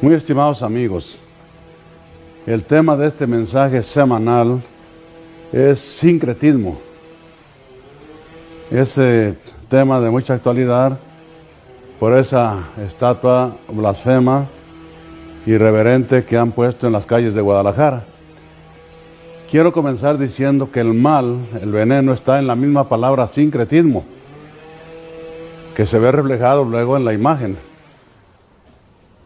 Muy estimados amigos, el tema de este mensaje semanal es sincretismo. Ese tema de mucha actualidad por esa estatua blasfema, irreverente que han puesto en las calles de Guadalajara. Quiero comenzar diciendo que el mal, el veneno, está en la misma palabra sincretismo, que se ve reflejado luego en la imagen.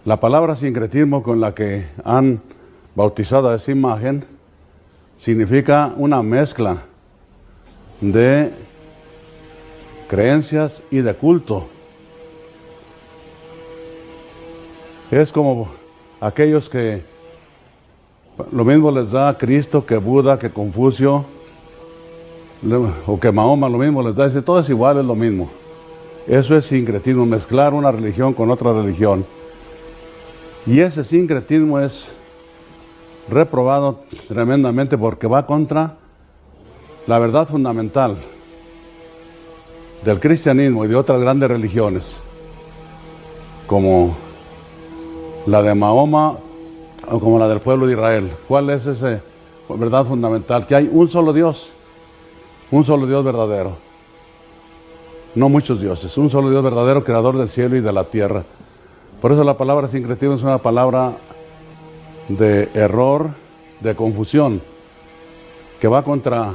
La palabra sincretismo con la que han bautizado a esa imagen significa una mezcla de creencias y de culto. Es como aquellos que lo mismo les da a Cristo que Buda, que Confucio o que Mahoma, lo mismo les da. Dice, todo es igual, es lo mismo. Eso es sincretismo, mezclar una religión con otra religión. Y ese sincretismo es reprobado tremendamente porque va contra la verdad fundamental del cristianismo y de otras grandes religiones, como la de Mahoma o como la del pueblo de Israel. ¿Cuál es esa verdad fundamental? Que hay un solo Dios verdadero, no muchos dioses, un solo Dios verdadero, creador del cielo y de la tierra. Por eso la palabra sincretismo es una palabra de error, de confusión, que va contra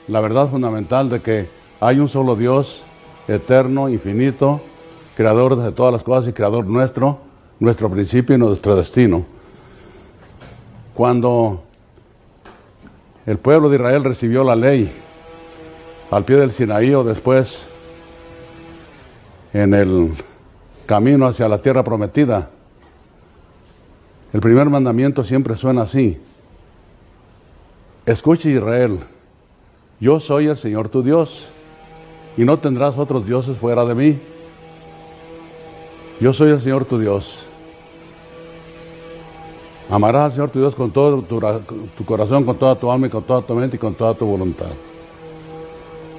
la verdad fundamental de que hay un solo Dios eterno, infinito, creador de todas las cosas y creador nuestro principio y nuestro destino. Cuando el pueblo de Israel recibió la ley al pie del Sinaí o después en el camino hacia la tierra prometida, el primer mandamiento siempre suena así: escucha, Israel, yo soy el Señor tu Dios y no tendrás otros dioses fuera de mí. Yo soy el Señor tu Dios. Amarás al Señor tu Dios con todo tu corazón, con toda tu alma y con toda tu mente y con toda tu voluntad.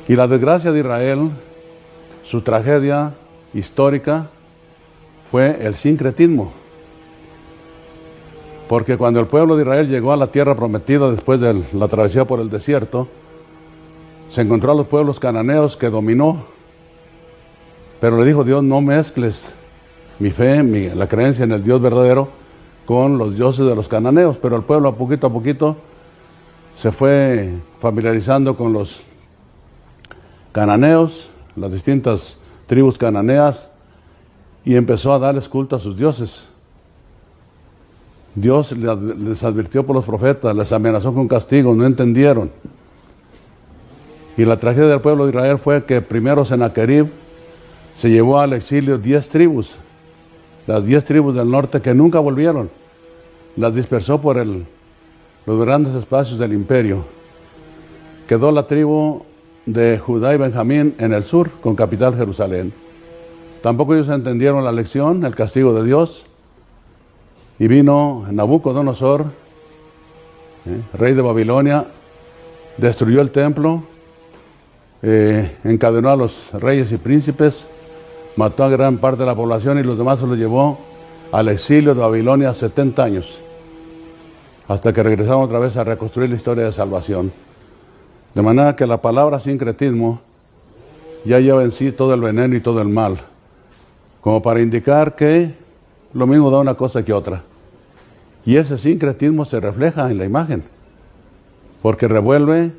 Y la desgracia de Israel, su tragedia histórica, fue el sincretismo. Porque cuando el pueblo de Israel llegó a la tierra prometida después de la travesía por el desierto, se encontró a los pueblos cananeos que dominó. Pero le dijo Dios, no mezcles mi fe, la creencia en el Dios verdadero con los dioses de los cananeos. Pero el pueblo a poquito se fue familiarizando con los cananeos, las distintas tribus cananeas, y empezó a darles culto a sus dioses. Dios les advirtió por los profetas, les amenazó con castigo, no entendieron. Y la tragedia del pueblo de Israel fue que primero Sennacherib se llevó al exilio 10 tribus, las 10 tribus del norte que nunca volvieron. Las dispersó por los grandes espacios del imperio. Quedó la tribu de Judá y Benjamín en el sur, con capital Jerusalén. Tampoco ellos entendieron la lección, el castigo de Dios. Y vino Nabucodonosor, rey de Babilonia, destruyó el templo, encadenó a los reyes y príncipes, mató a gran parte de la población y los demás se los llevó al exilio de Babilonia 70 años, hasta que regresaron otra vez a reconstruir la historia de salvación. De manera que la palabra sincretismo ya lleva en sí todo el veneno y todo el mal, como para indicar que lo mismo da una cosa que otra. Y ese sincretismo se refleja en la imagen, porque revuelve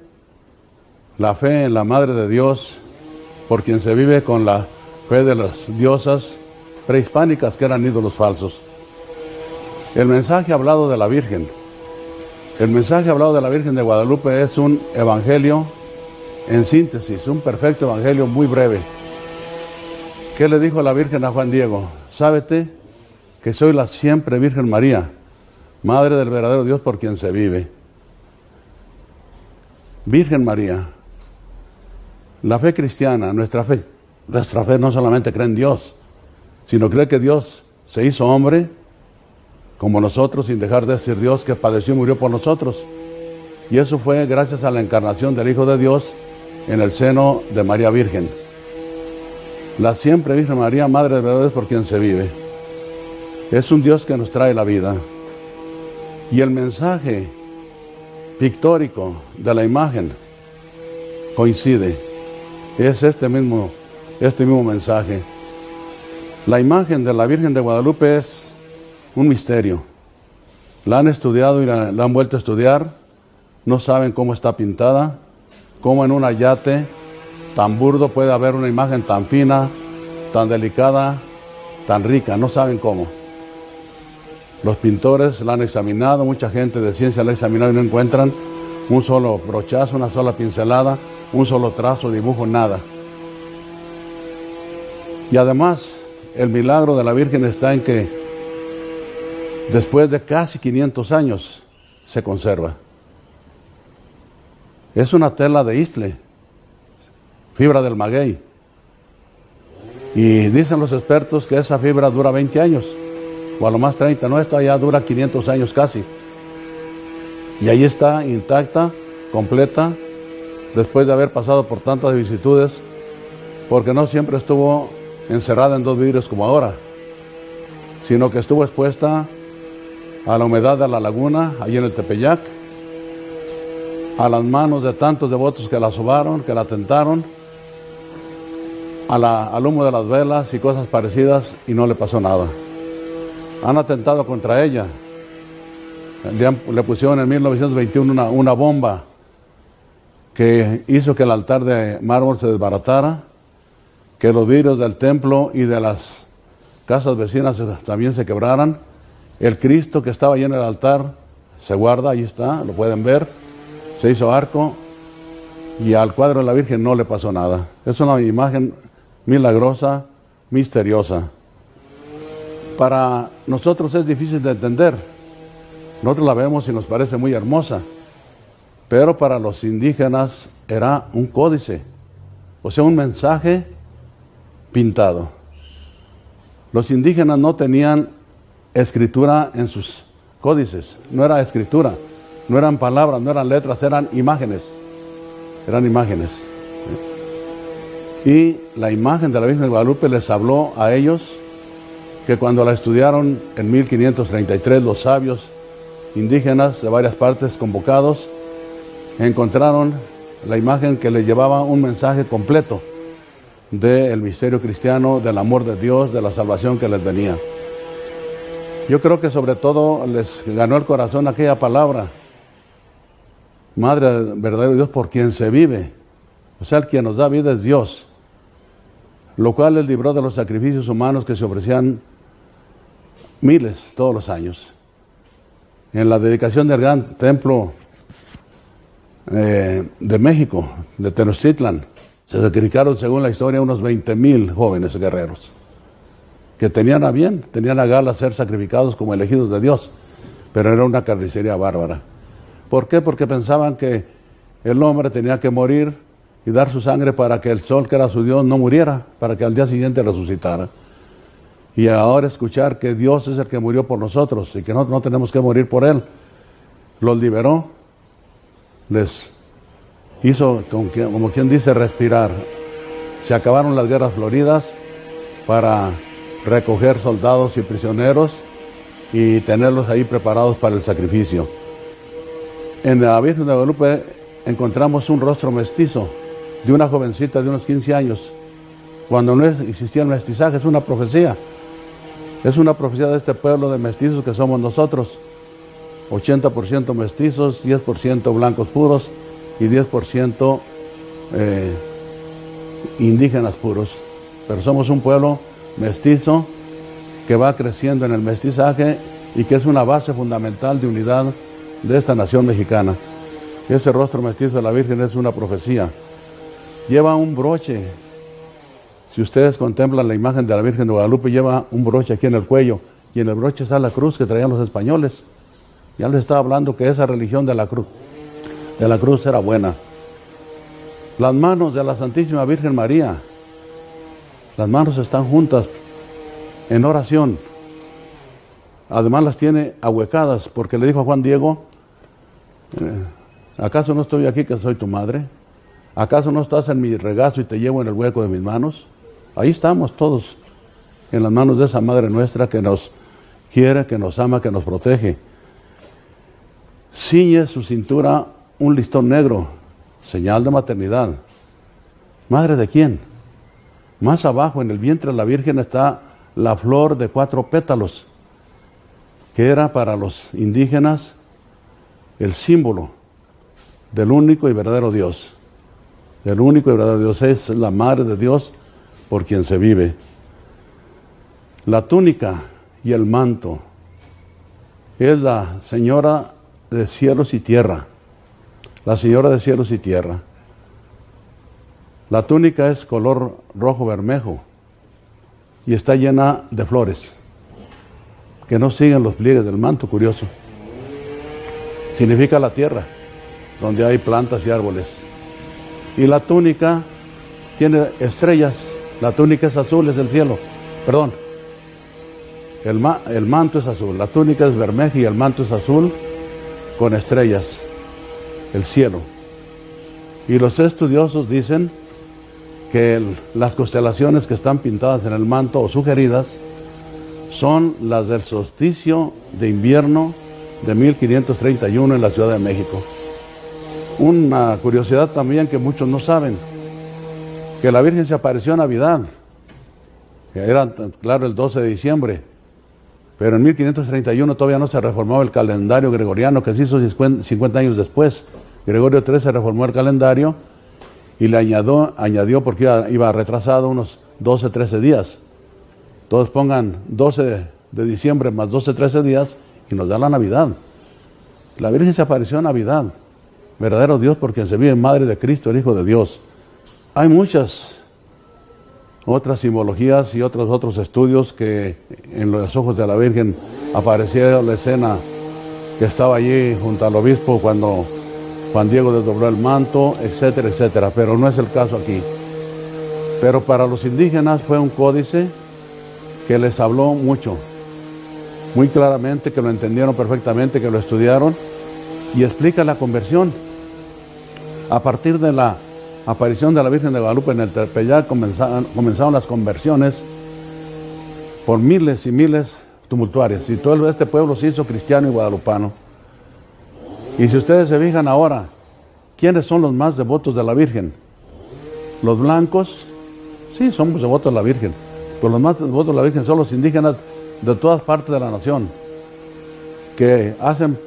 la fe en la Madre de Dios, por quien se vive con la fe de las diosas prehispánicas que eran ídolos falsos. El mensaje hablado de la Virgen, el mensaje hablado de la Virgen de Guadalupe es un evangelio en síntesis, un perfecto evangelio muy breve. ¿Qué le dijo la Virgen a Juan Diego? Sábete que soy la siempre Virgen María, Madre del verdadero Dios por quien se vive. Virgen María. La fe cristiana, nuestra fe no solamente cree en Dios, sino cree que Dios se hizo hombre como nosotros, sin dejar de ser Dios, que padeció y murió por nosotros. Y eso fue gracias a la encarnación del Hijo de Dios en el seno de María Virgen. La siempre Virgen María, Madre de verdad, por quien se vive. Es un Dios que nos trae la vida. Y el mensaje pictórico de la imagen coincide. Es este mismo mensaje. La imagen de la Virgen de Guadalupe es un misterio. La han estudiado y la han vuelto a estudiar. No saben cómo está pintada, cómo en un ayate tan burdo puede haber una imagen tan fina, tan delicada, tan rica. No saben cómo. Los pintores la han examinado, mucha gente de ciencia la ha examinado y no encuentran un solo brochazo, una sola pincelada, un solo trazo, dibujo, nada. Y además, el milagro de la Virgen está en que después de casi 500 años se conserva. Es una tela de isle, fibra del maguey. Y dicen los expertos que esa fibra dura 20 años, o a lo más 30, no, esta ya dura 500 años casi. Y ahí está intacta, completa, después de haber pasado por tantas vicisitudes, porque no siempre estuvo encerrada en 2 vidrios como ahora, sino que estuvo expuesta a la humedad de la laguna, ahí en el Tepeyac, a las manos de tantos devotos que la sobaron, que la tentaron, al humo de las velas y cosas parecidas, y no le pasó nada. Han atentado contra ella. Le pusieron en 1921 una bomba que hizo que el altar de mármol se desbaratara, que los vidrios del templo y de las casas vecinas también se quebraran. El Cristo que estaba allí en el altar se guarda, ahí está, lo pueden ver, se hizo arco, y al cuadro de la Virgen no le pasó nada. Es una imagen milagrosa, misteriosa. Para nosotros es difícil de entender. Nosotros la vemos y nos parece muy hermosa, pero para los indígenas era un códice, o sea, un mensaje pintado. Los indígenas no tenían escritura en sus códices, no era escritura, no eran palabras, no eran letras, eran imágenes. Eran imágenes. Y la imagen de la Virgen de Guadalupe les habló a ellos, que cuando la estudiaron en 1533, los sabios indígenas de varias partes convocados encontraron la imagen que les llevaba un mensaje completo del misterio cristiano, del amor de Dios, de la salvación que les venía. Yo creo que sobre todo les ganó el corazón aquella palabra: Madre del verdadero Dios, por quien se vive. O sea, el quien nos da vida es Dios, lo cual les libró de los sacrificios humanos que se ofrecían miles todos los años. En la dedicación del gran templo de México, de Tenochtitlan, se sacrificaron, según la historia, unos 20,000 jóvenes guerreros que tenían a gala ser sacrificados como elegidos de Dios, pero era una carnicería bárbara. ¿Por qué? Porque pensaban que el hombre tenía que morir y dar su sangre para que el sol, que era su Dios, no muriera, para que al día siguiente resucitara. Y ahora escuchar que Dios es el que murió por nosotros y que no tenemos que morir por Él, los liberó, les hizo, como quien dice, respirar. Se acabaron las guerras floridas para recoger soldados y prisioneros y tenerlos ahí preparados para el sacrificio. En la Virgen de Guadalupe encontramos un rostro mestizo de una jovencita de unos 15 años, cuando no existía el mestizaje. Es una profecía de este pueblo de mestizos que somos nosotros: 80% mestizos, 10% blancos puros y 10% indígenas puros. Pero somos un pueblo mestizo que va creciendo en el mestizaje y que es una base fundamental de unidad de esta nación mexicana. Ese rostro mestizo de la Virgen es una profecía. Lleva un broche. Si ustedes contemplan la imagen de la Virgen de Guadalupe, lleva un broche aquí en el cuello, y en el broche está la cruz que traían los españoles. Ya les estaba hablando que esa religión de la cruz era buena. Las manos de la Santísima Virgen María, las manos están juntas en oración. Además las tiene ahuecadas, porque le dijo a Juan Diego: ¿acaso no estoy aquí que soy tu madre? ¿Acaso no estás en mi regazo y te llevo en el hueco de mis manos? Ahí estamos todos, en las manos de esa Madre nuestra que nos quiere, que nos ama, que nos protege. Ciñe su cintura un listón negro, señal de maternidad. ¿Madre de quién? Más abajo, en el vientre de la Virgen, está la flor de 4 pétalos, que era para los indígenas el símbolo del único y verdadero Dios. El único y verdadero Dios es la Madre de Dios por quien se vive. La túnica y el manto es la Señora de cielos y tierra. La Señora de cielos y tierra. La túnica es color rojo bermejo y está llena de flores que no siguen los pliegues del manto, curioso. Significa la tierra, donde hay plantas y árboles. Y la túnica tiene estrellas. La túnica es azul, es el cielo. Perdón. El manto es azul. La túnica es bermeja y el manto es azul con estrellas. El cielo. Y los estudiosos dicen que las constelaciones que están pintadas en el manto o sugeridas son las del solsticio de invierno de 1531 en la Ciudad de México. Una curiosidad también que muchos no saben, que la Virgen se apareció en Navidad, que era, claro, el 12 de diciembre, pero en 1531 todavía no se reformaba el calendario gregoriano, que se hizo 50 años después. Gregorio XIII reformó el calendario y le añadió porque iba retrasado unos 12, 13 días. Todos pongan 12 de diciembre más 12, 13 días y nos da la Navidad. La Virgen se apareció en Navidad. Verdadero Dios por quien se vive, Madre de Cristo, el Hijo de Dios. Hay muchas otras simbologías y otros estudios que en los ojos de la Virgen aparecía la escena que estaba allí junto al obispo cuando Juan Diego desdobló el manto, etcétera, etcétera. Pero no es el caso aquí. Pero para los indígenas fue un códice que les habló mucho, muy claramente, que lo entendieron perfectamente, que lo estudiaron, y explica la conversión. A partir de la aparición de la Virgen de Guadalupe en el Tepeyac comenzaron las conversiones por miles y miles tumultuarias, y todo este pueblo se hizo cristiano y guadalupano. Y si ustedes se fijan ahora, ¿quiénes son los más devotos de la Virgen? Los blancos, sí, somos devotos de la Virgen, pero los más devotos de la Virgen son los indígenas de todas partes de la nación, que hacen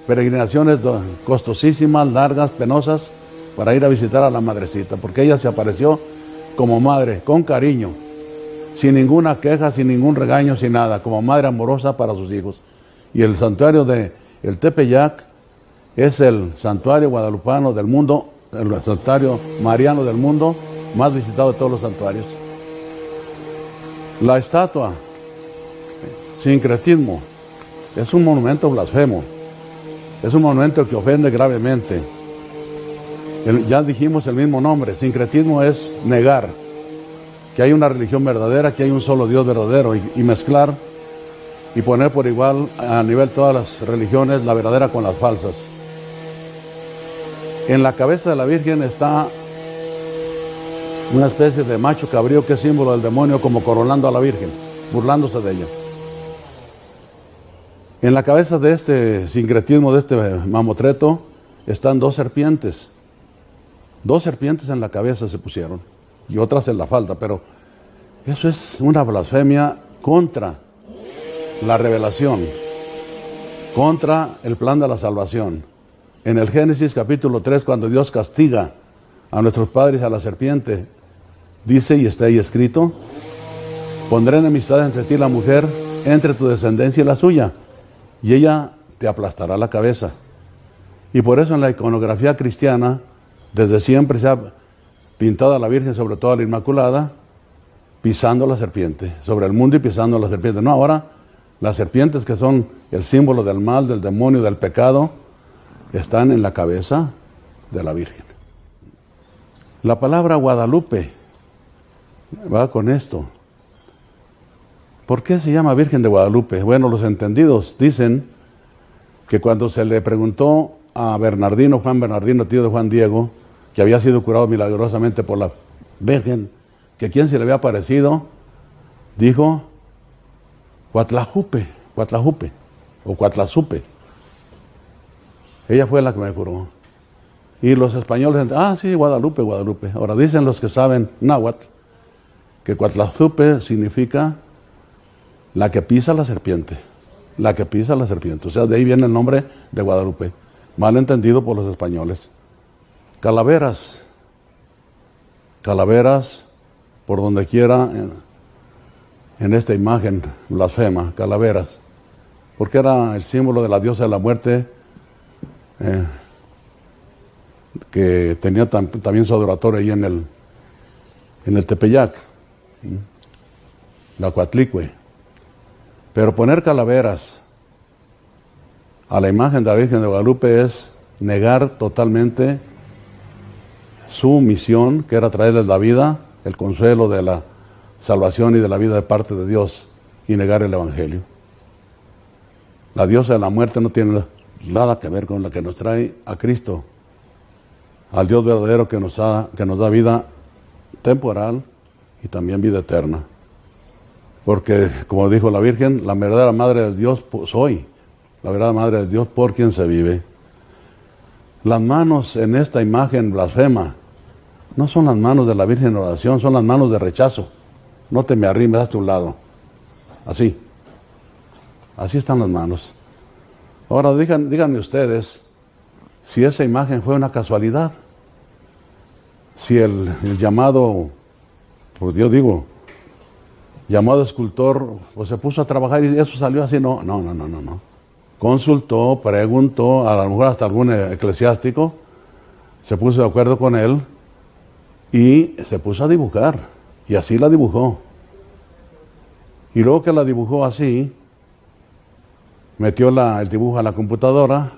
peregrinaciones costosísimas, largas, penosas, para ir a visitar a la Madrecita, porque ella se apareció como madre, con cariño, sin ninguna queja, sin ningún regaño, sin nada, como madre amorosa para sus hijos. Y el santuario de el Tepeyac es el santuario guadalupano del mundo, el santuario mariano del mundo, más visitado de todos los santuarios. La estatua, sincretismo, es un monumento blasfemo, es un monumento que ofende gravemente. Ya dijimos el mismo nombre, sincretismo es negar que hay una religión verdadera, que hay un solo Dios verdadero, y mezclar y poner por igual a nivel todas las religiones, la verdadera con las falsas. En la cabeza de la Virgen está una especie de macho cabrío que es símbolo del demonio, como coronando a la Virgen, burlándose de ella. En la cabeza de este sincretismo, de este mamotreto, están 2 serpientes. 2 serpientes en la cabeza se pusieron y otras en la falda, pero eso es una blasfemia contra la revelación, contra el plan de la salvación. En el Génesis capítulo 3, cuando Dios castiga a nuestros padres a la serpiente, dice, y está ahí escrito: pondré enemistad entre ti y la mujer, entre tu descendencia y la suya, y ella te aplastará la cabeza. Y por eso en la iconografía cristiana, desde siempre se ha pintado a la Virgen, sobre todo a la Inmaculada, pisando la serpiente, sobre el mundo y pisando la serpiente. No, ahora las serpientes, que son el símbolo del mal, del demonio, del pecado, están en la cabeza de la Virgen. La palabra Guadalupe va con esto. ¿Por qué se llama Virgen de Guadalupe? Bueno, los entendidos dicen que cuando se le preguntó a Bernardino, Juan Bernardino, tío de Juan Diego, que había sido curado milagrosamente por la Virgen, que quién se le había aparecido, dijo Huatlajupe, Cuatlajupe o Cuatlazupe. Ella fue la que me curó. Y los españoles, sí, Guadalupe, Guadalupe. Ahora dicen los que saben náhuatl que Cuatlazupe significa la que pisa la serpiente. La que pisa la serpiente. O sea, de ahí viene el nombre de Guadalupe. Mal entendido por los españoles. Calaveras. Calaveras por donde quiera en esta imagen blasfema. Calaveras. Porque era el símbolo de la diosa de la muerte, que tenía también su adoratorio ahí en el Tepeyac, la Coatlicue. Pero poner calaveras a la imagen de la Virgen de Guadalupe es negar totalmente su misión, que era traerles la vida, el consuelo de la salvación y de la vida de parte de Dios, y negar el Evangelio. La diosa de la muerte no tiene nada que ver con la que nos trae a Cristo, al Dios verdadero que nos da vida temporal y también vida eterna. Porque, como dijo la Virgen, la verdadera Madre de Dios soy, la verdadera Madre de Dios por quien se vive. Las manos en esta imagen blasfema no son las manos de la Virgen en oración, son las manos de rechazo. No te me arrimes, hazte a un lado. Así están las manos. Ahora díganme ustedes si esa imagen fue una casualidad. Si el llamado, pues yo digo, llamado escultor, pues se puso a trabajar y eso salió así. No. Consultó, preguntó, a lo mejor hasta algún eclesiástico, se puso de acuerdo con él y se puso a dibujar. Y así la dibujó. Y luego que la dibujó así, metió el dibujo a la computadora,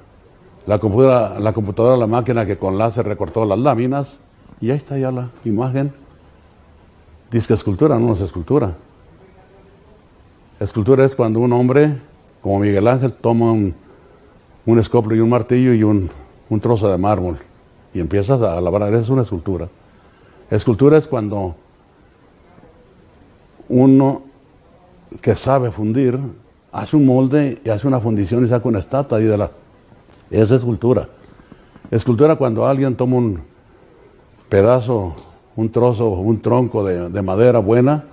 la computadora a la máquina que con láser recortó las láminas, y ahí está ya la imagen. Dice que escultura, no es escultura. Escultura es cuando un hombre, como Miguel Ángel, toma un escoplo y un martillo y un trozo de mármol y empiezas a labrar. Es una escultura. Escultura es cuando uno que sabe fundir hace un molde y hace una fundición y saca una estatua ahí es escultura. Escultura cuando alguien toma un pedazo, un trozo, un tronco de madera buena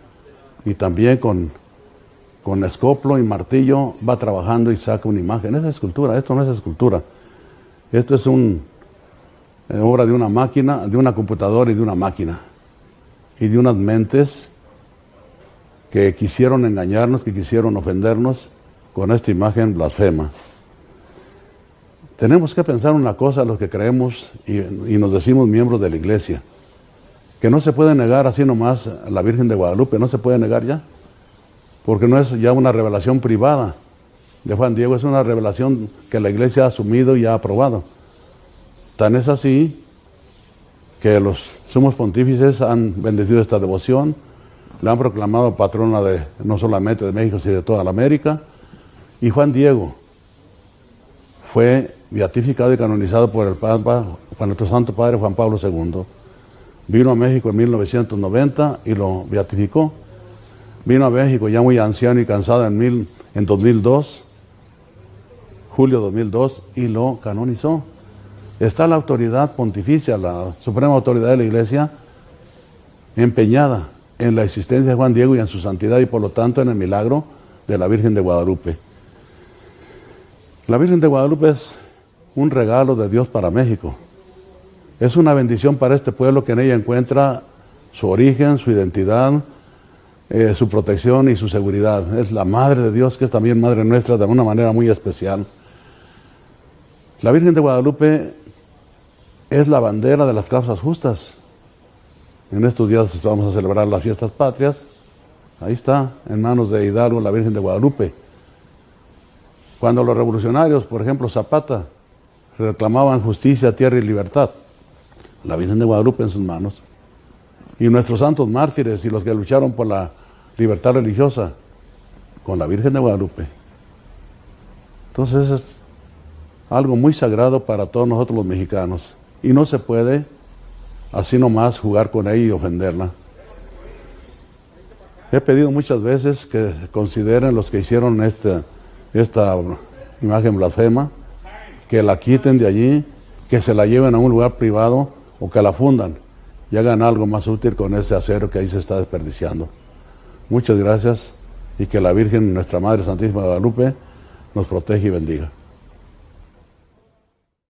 y también con escoplo y martillo va trabajando y saca una imagen. Esa es escultura. Esto no es escultura. Esto es obra de una máquina, de una computadora y de una máquina. Y de unas mentes que quisieron engañarnos, que quisieron ofendernos con esta imagen blasfema. Tenemos que pensar una cosa, los que creemos y nos decimos miembros de la iglesia, que no se puede negar así nomás a la Virgen de Guadalupe, no se puede negar ya, porque no es ya una revelación privada de Juan Diego, es una revelación que la iglesia ha asumido y ha aprobado. Tan es así que los sumos pontífices han bendecido esta devoción, la han proclamado patrona no solamente de México, sino de toda la América, y Juan Diego fue beatificado y canonizado por el Papa, por nuestro Santo Padre Juan Pablo II. Vino a México en 1990 y lo beatificó. Vino a México ya muy anciano y cansado en 2002, julio 2002, y lo canonizó. Está la autoridad pontificia, la suprema autoridad de la Iglesia, empeñada en la existencia de Juan Diego y en su santidad y por lo tanto en el milagro de la Virgen de Guadalupe. La Virgen de Guadalupe es un regalo de Dios para México. Es una bendición para este pueblo que en ella encuentra su origen, su identidad, su protección y su seguridad. Es la Madre de Dios, que es también Madre nuestra de una manera muy especial. La Virgen de Guadalupe es la bandera de las causas justas. En estos días vamos a celebrar las fiestas patrias. Ahí está, en manos de Hidalgo, la Virgen de Guadalupe. Cuando los revolucionarios, por ejemplo Zapata, reclamaban justicia, tierra y libertad, la Virgen de Guadalupe en sus manos. Y nuestros santos mártires y los que lucharon por la libertad religiosa, con la Virgen de Guadalupe. Entonces es algo muy sagrado para todos nosotros los mexicanos. Y no se puede así nomás jugar con ella y ofenderla. He pedido muchas veces que consideren los que hicieron esta imagen blasfema, que la quiten de allí, que se la lleven a un lugar privado o que la fundan y hagan algo más útil con ese acero que ahí se está desperdiciando. Muchas gracias y que la Virgen, nuestra Madre Santísima de Guadalupe, nos protege y bendiga.